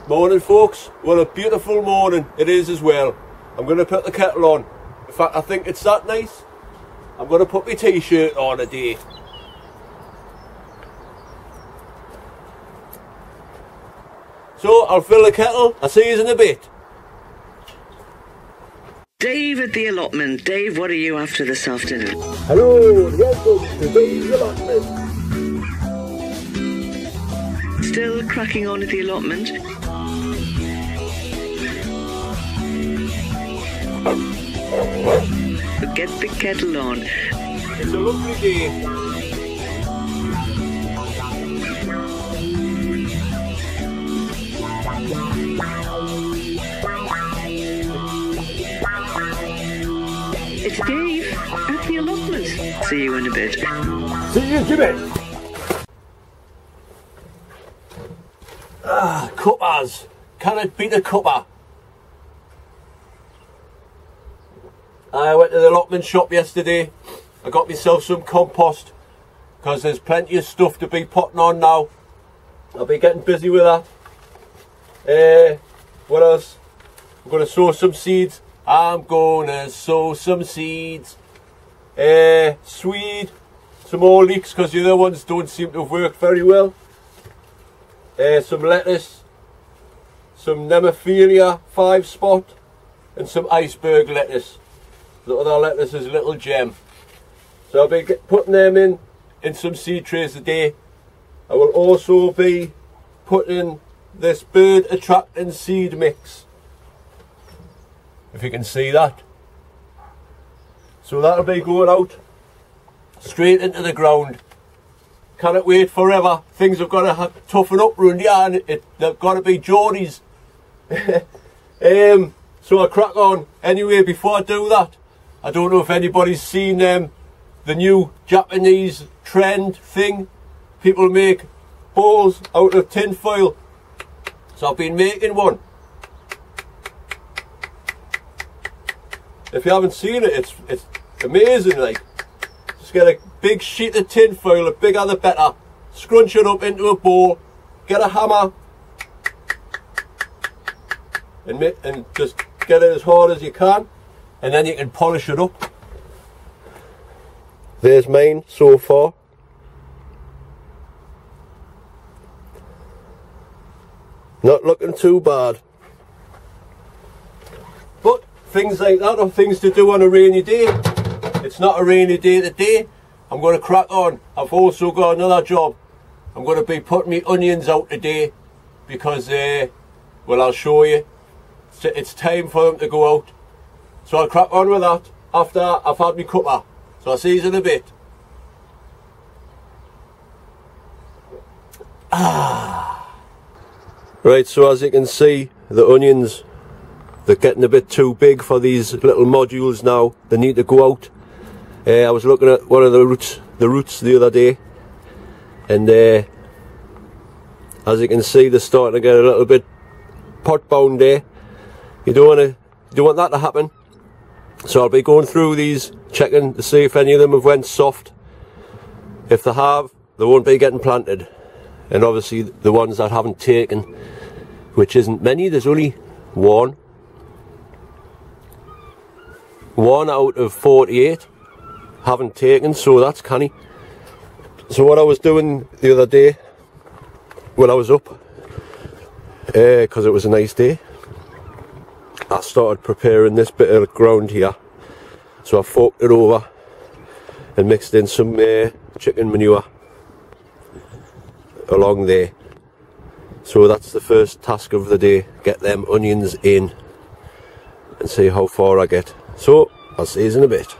Morning folks, well a beautiful morning it is as well. I'm going to put the kettle on. In fact I think it's that nice. I'm going to put my t-shirt on today. So I'll fill the kettle, I'll see you in a bit. Dave at the allotment. Dave, what are you after this afternoon? Hello and welcome to Dave's allotment. Still cracking on at the allotment? Get the kettle on. It's a lovely day. It's Dave at the allotment. See you in a bit. See you in a bit. Cuppers. Can it beat a cuppa? I went to the allotment shop yesterday. I got myself some compost because there's plenty of stuff to be putting on now. I'll be getting busy with that. What else? I'm going to sow some seeds. I'm going to sow some seeds. Swede. Some more leeks because the other ones don't seem to have worked very well. Some lettuce. Some Nemophilia 5-spot. And some iceberg lettuce. The other lettuce is a little gem. So I'll be putting them in some seed trays today. I will also be putting this bird attracting seed mix. If you can see that. So that'll be going out straight into the ground. Cannot wait forever. Things have got to toughen up round here and they've got to be Geordies. So I'll crack on. Anyway, before I do that, I don't know if anybody's seen the new Japanese trend thing. People make balls out of tin foil. So I've been making one. If you haven't seen it, it's amazing. Like, just get a big sheet of tin foil, the bigger the better. Scrunch it up into a ball. Get a hammer, and just get it as hard as you can. And then you can polish it up. There's mine so far. Not looking too bad. But things like that are things to do on a rainy day. It's not a rainy day today. I'm going to crack on. I've also got another job. I'm going to be putting my onions out today because, well, I'll show you. It's time for them to go out. So I'll crack on with that after I've had my cuppa. So I'll see you in a bit. Right, so as you can see, the onions, they're getting a bit too big for these little modules now. They need to go out. I was looking at one of the roots the other day, and as you can see, they're starting to get a little bit pot bound there. You don't want that to happen. So I'll be going through these, checking to see if any of them have went soft. If they have, they won't be getting planted. And obviously the ones that haven't taken, which isn't many, there's only one out of 48 haven't taken, so that's canny. So what I was doing the other day when I was up, because it was a nice day, I started preparing this bit of ground here. So I forked it over and mixed in some chicken manure along there. So that's the first task of the day, get them onions in and see how far I get. So I'll see you in a bit.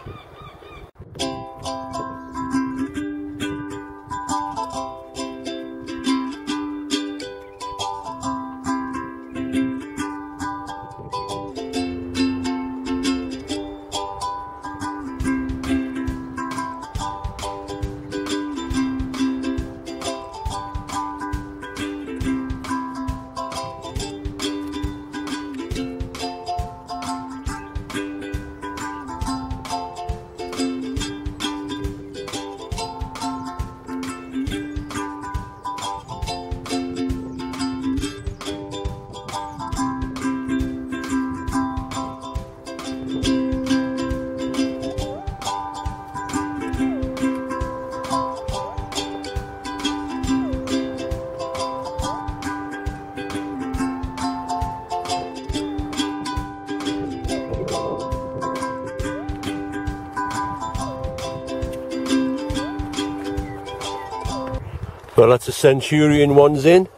Well, that's the Centurion ones in.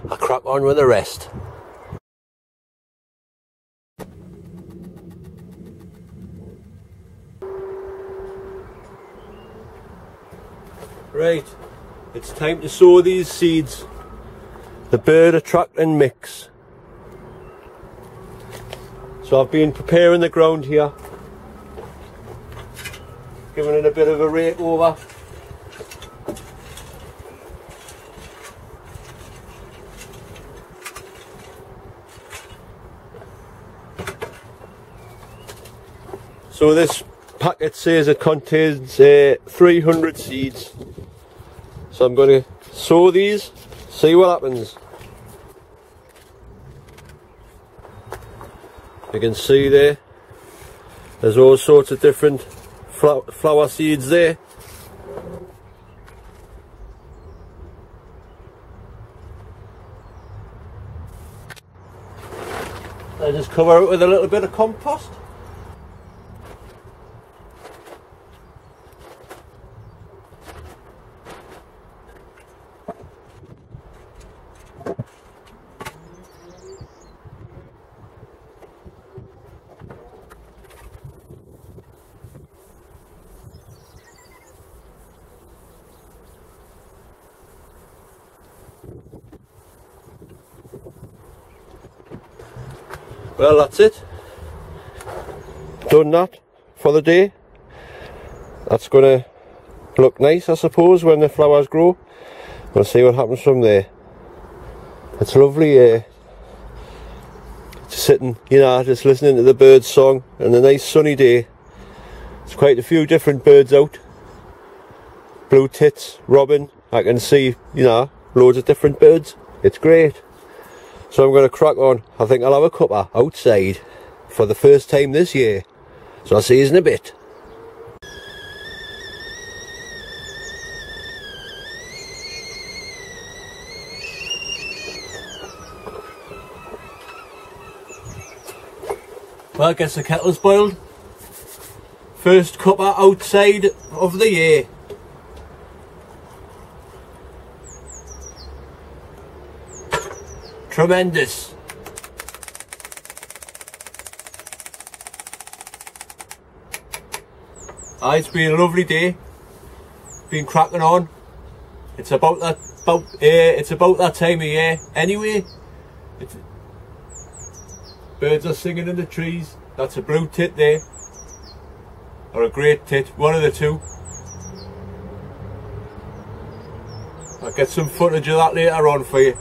I'll crack on with the rest. Right, it's time to sow these seeds. The bird attracting mix. So I've been preparing the ground here, giving it a bit of a rake over. So this packet says it contains 300 seeds. So I'm going to sow these, see what happens. You can see there's all sorts of different flower seeds there. I just cover it with a little bit of compost. Well, that's it. Done that for the day. That's going to look nice, I suppose, when the flowers grow. We'll see what happens from there. It's lovely just sitting, you know, just listening to the birds song and a nice sunny day. There's quite a few different birds out. Blue tits, robin, I can see, you know, loads of different birds. It's great. So I'm going to crack on. I think I'll have a cuppa outside for the first time this year. So I'll see you in a bit. Well, I guess the kettle's boiled. First cuppa outside of the year. Tremendous. It's been a lovely day. Been cracking on. It's about that time of year anyway. Birds are singing in the trees. That's a blue tit there, or a great tit, one of the two. I'll get some footage of that later on for you.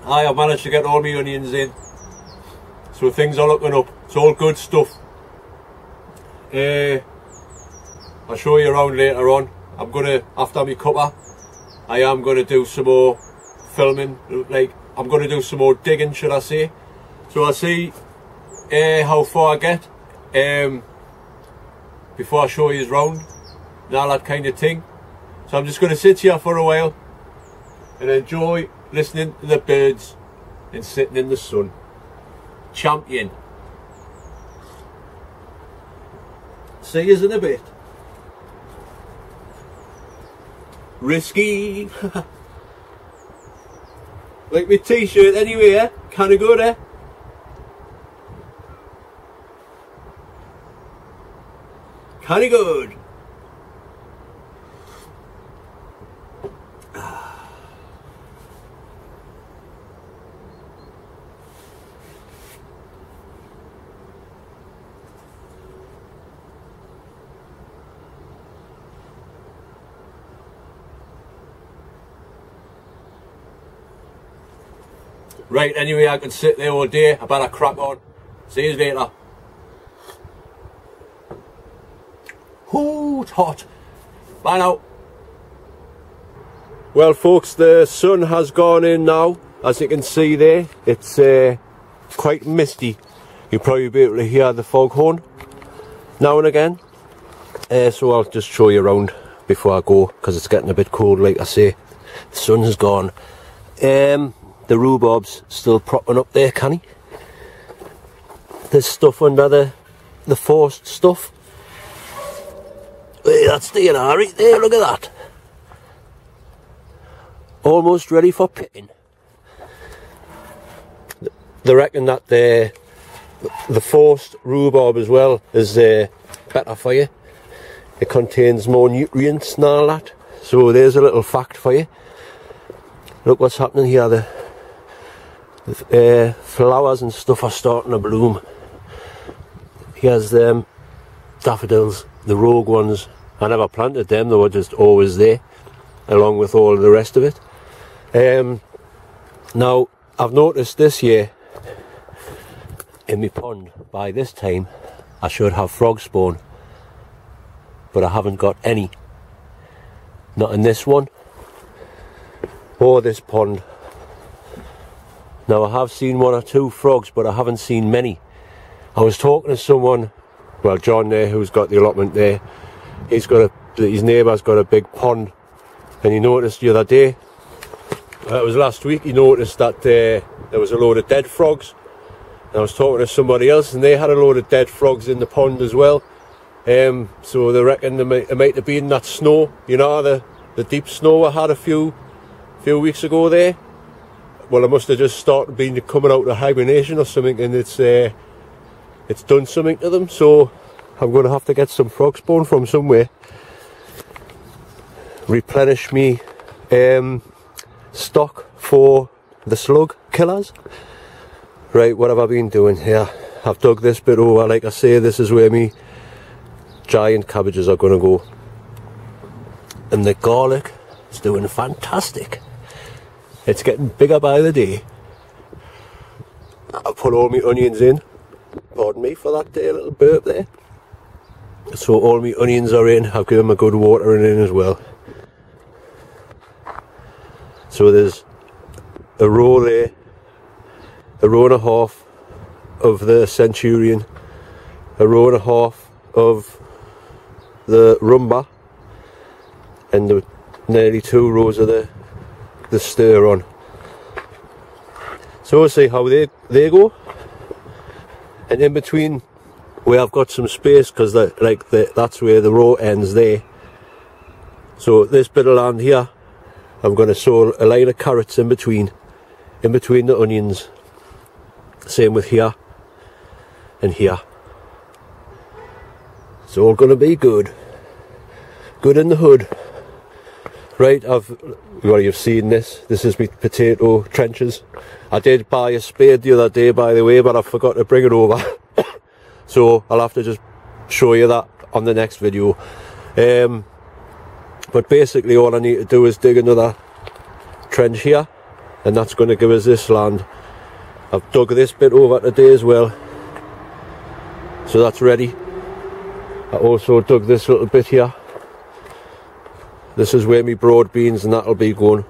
I've managed to get all my onions in, so things are looking up. It's all good stuff. I'll show you around later on. I'm gonna, after my cuppa, I am gonna do some more filming. Like, I'm gonna do some more digging, should I say. So I'll see how far I get before I show you round and all that kind of thing. So I'm just gonna sit here for a while and enjoy listening to the birds and sitting in the sun. Champion. See you in a bit. Risky. Like my t-shirt anyway, eh? Kinda good, eh? Kinda good. Right, anyway, I can sit there all day. I better crack on. See you later. Ooh, it's hot. Bye now. Well, folks, the sun has gone in now. As you can see there, it's quite misty. You'll probably be able to hear the foghorn now and again. So I'll just show you around before I go, because it's getting a bit cold, like I say. The sun has gone. The rhubarb's still propping up there, canny. There's stuff under the forced stuff. Hey, that's DNR right there, look at that. Almost ready for picking. They reckon that the forced rhubarb as well is better for you. It contains more nutrients and all that. So there's a little fact for you. Look what's happening here. The flowers and stuff are starting to bloom. Here's them daffodils, the rogue ones. I never planted them, they were just always there, along with all the rest of it. Now, I've noticed this year, in my pond, by this time, I should have frog spawn. But I haven't got any. Not in this one, or this pond. Now, I have seen one or two frogs, but I haven't seen many. I was talking to someone, well, John there, who's got the allotment there. His neighbour's got a big pond, and he noticed the other day, it was last week, he noticed that there was a load of dead frogs. And I was talking to somebody else, and they had a load of dead frogs in the pond as well. So they reckon it might have been that snow, you know, the deep snow I had a few weeks ago there. Well, it must have just started coming out of hibernation or something, and it's done something to them. So I'm going to have to get some frog spawn from somewhere. Replenish me stock for the slug killers. Right, what have I been doing here? I've dug this bit over. Like I say, this is where me giant cabbages are going to go. And the garlic is doing fantastic. It's getting bigger by the day. I put all my onions in. Pardon me for that little burp there. So all my onions are in. I've given them a good watering in as well. So there's a row there, a row and a half of the Centurion, a row and a half of the Rumba, and nearly 2 rows of the stir on. So we'll see how they go. And in between, where I've got some space, because that's where the row ends there. So this bit of land here, I'm going to sow a line of carrots in between the onions. Same with here and here. It's all going to be good. Good in the hood. Right, well, you've seen this. This is my potato trenches. I did buy a spade the other day, by the way, but I forgot to bring it over. So I'll have to just show you that on the next video. But basically all I need to do is dig another trench here, and that's going to give us this land. I've dug this bit over today as well, so that's ready. I also dug this little bit here. This is where my broad beans and that'll be going.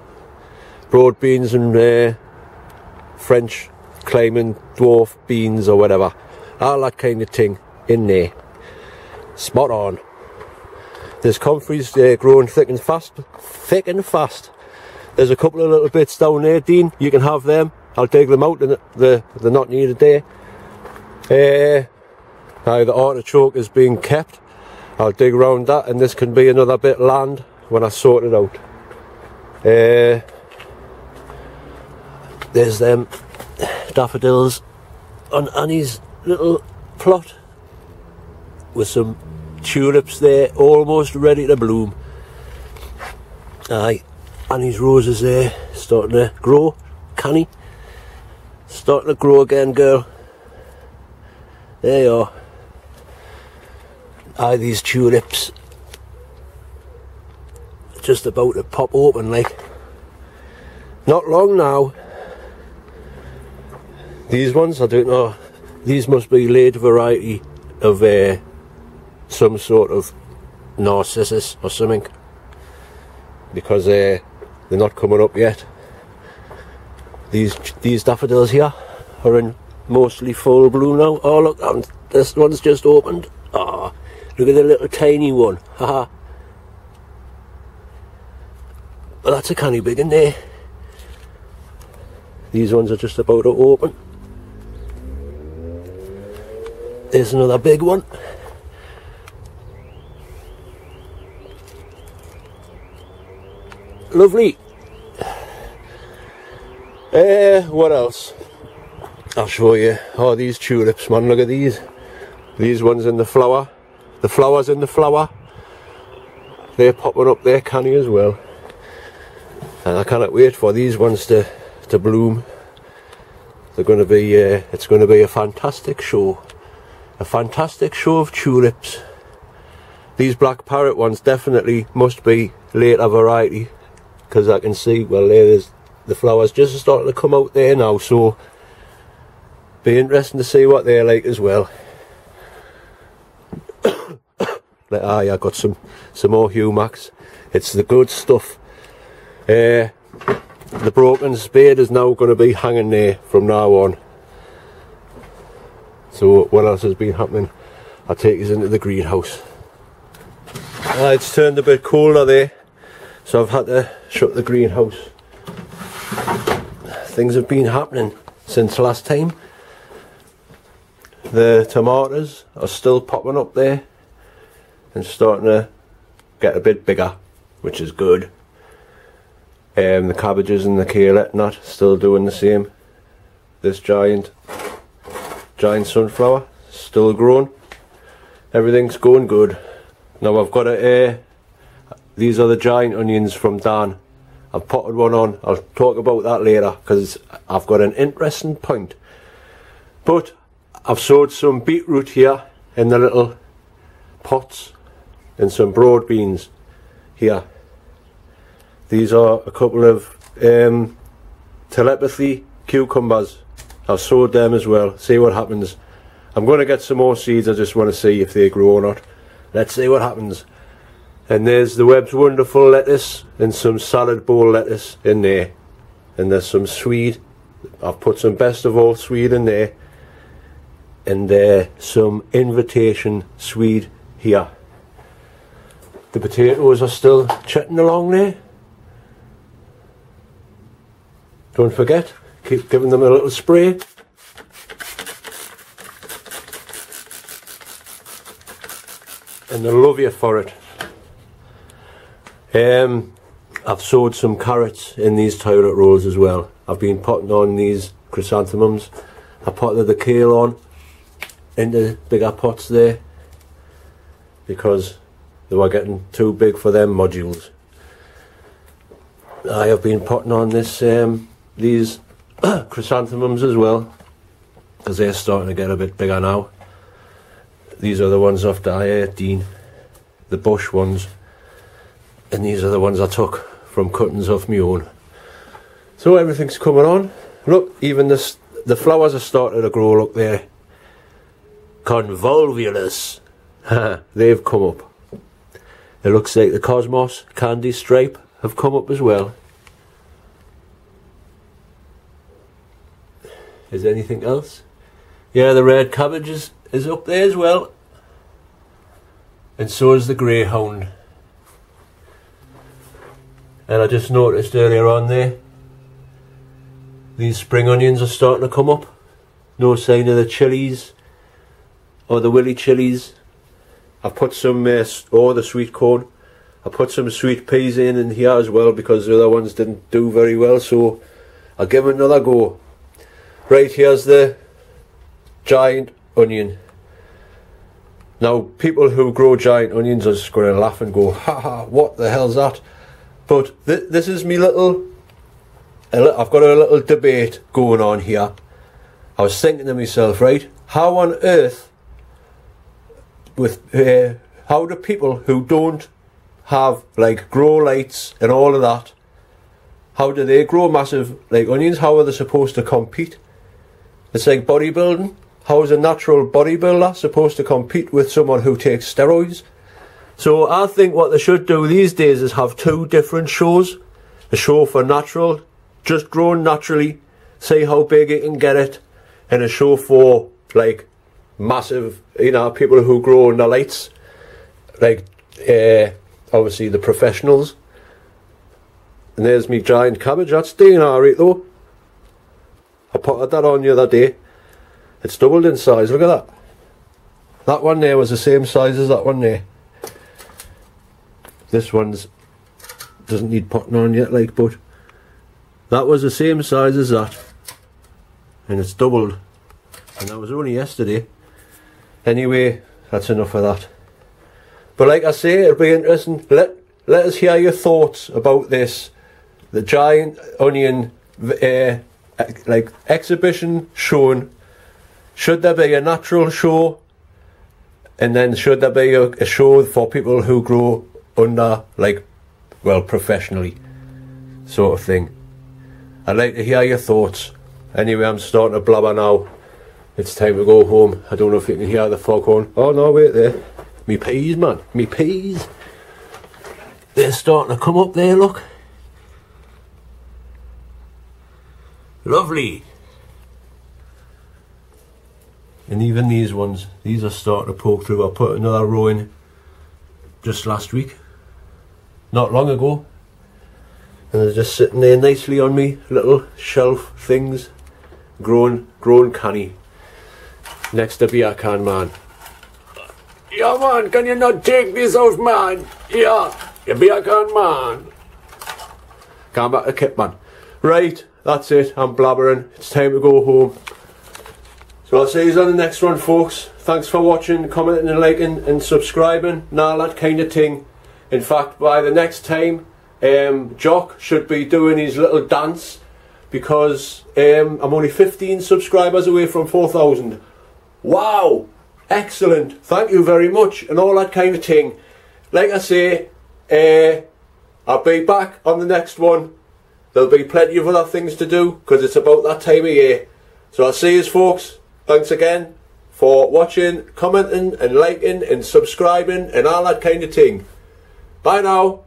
Broad beans and French climbing dwarf beans or whatever. All that kind of thing in there. Spot on. There's comfreys growing thick and fast. Thick and fast. There's a couple of little bits down there, Dean. You can have them. I'll dig them out, and they're not needed there. Now the artichoke is being kept. I'll dig around that, and this can be another bit of land when I sort it out. There's them daffodils on Annie's little plot with some tulips there, almost ready to bloom. Aye, Annie's roses there, starting to grow. Canny, starting to grow again, girl. There you are. Aye, these tulips just about to pop open, like. Not long now. These ones, I don't know. These must be late variety of some sort of narcissus or something, because they're not coming up yet. These daffodils here are in mostly full bloom now. Oh look, this one's just opened. Ah, look at the little tiny one. Haha. But that's a canny big in there. These ones are just about to open. There's another big one. lovely. What else? I'll show you. Oh, these tulips, man, look at these. These ones in the flower. The flowers in the flower. They're popping up there canny as well. And I cannot wait for these ones to bloom. They're going to be, it's going to be a fantastic show. A fantastic show of tulips. These black parrot ones definitely must be later variety. Because I can see, well, there's the flowers just starting to come out there now. So, be interesting to see what they're like as well. I got some more Humax. It's the good stuff. The broken spade is now going to be hanging there from now on. So what else has been happening? I'll take you into the greenhouse. It's turned a bit colder there, so I've had to shut the greenhouse. Things have been happening since last time. The tomatoes are still popping up there and starting to get a bit bigger, which is good. The cabbages and the kale and that still doing the same. This giant sunflower still growing. Everything's going good. Now I've got these are the giant onions from Dan. I've potted one on. I'll talk about that later because I've got an interesting point. But I've sowed some beetroot here in the little pots and some broad beans here. These are a couple of telepathy cucumbers. I've sowed them as well. See what happens. I'm going to get some more seeds. I just want to see if they grow or not. Let's see what happens. And there's the Webb's Wonderful lettuce and some salad bowl lettuce in there. And there's some swede. I've put some best of all swede in there. And some invitation swede here. The potatoes are still chatting along there. Don't forget, keep giving them a little spray. And they'll love you for it. I've sowed some carrots in these toilet rolls as well. I've been potting on these chrysanthemums. I potted the kale on into bigger pots there because they were getting too big for them modules. I have been potting on these chrysanthemums as well because they're starting to get a bit bigger now. These are the ones off Diet Dean, the bush ones, and these are the ones I took from cuttings off my own. So everything's coming on. Look, even the flowers are starting to grow. Look there, convolvulus. They've come up. It looks like the cosmos candy stripe have come up as well. Is there anything else? Yeah, the red cabbages is up there as well. And so is the greyhound. And I just noticed earlier on there, these spring onions are starting to come up. No sign of the chilies or the willy chilies. I've put some, or the sweet corn. I put some sweet peas in here as well because the other ones didn't do very well, so I'll give them another go. Right, here's the giant onion. Now, people who grow giant onions are just going to laugh and go, haha, what the hell's that? But this is me little, I've got a little debate going on here. I was thinking to myself, right, how on earth, how do people who don't have, like, grow lights and all of that, how do they grow massive, like, onions? How are they supposed to compete? It's like bodybuilding. How is a natural bodybuilder supposed to compete with someone who takes steroids? So I think what they should do these days is have two different shows. A show for natural, just growing naturally, see how big you can get it. And a show for, like, massive, you know, people who grow under lights. Like, obviously the professionals. And there's me giant cabbage. That's doing alright though. I potted that on the other day. It's doubled in size, look at that. That one there was the same size as that one there. This one's doesn't need potting on yet, like, but that was the same size as that, and it's doubled, and that was only yesterday. Anyway, that's enough of that. But like I say, it'll be interesting. Let us hear your thoughts about this, the giant onion like exhibition shown. Should there be a natural show, and then should there be a show for people who grow under, like, well, professionally, sort of thing? I'd like to hear your thoughts. Anyway, I'm starting to blabber now. It's time to go home. I don't know if you can hear the foghorn. Oh no, wait there. Me peas, man. Me peas. They're starting to come up there, look. Lovely. And even these ones, these are starting to poke through. I put another row in just last week, not long ago, and they're just sitting there nicely on me little shelf things, growing canny next to beer can, man. Yeah, man, can you not take this out, man? Yeah, you beer can, man. Come back to kit, man. Right, that's it. I'm blabbering. It's time to go home. So I'll see you on the next one, folks. Thanks for watching, commenting and liking and subscribing and all that kind of thing. In fact, by the next time, Jock should be doing his little dance, because I'm only 15 subscribers away from 4,000. Wow! Excellent! Thank you very much, and all that kind of thing. Like I say, I'll be back on the next one. There'll be plenty of other things to do, because it's about that time of year. So I'll see you, folks. Thanks again for watching, commenting and liking and subscribing and all that kind of thing. Bye now.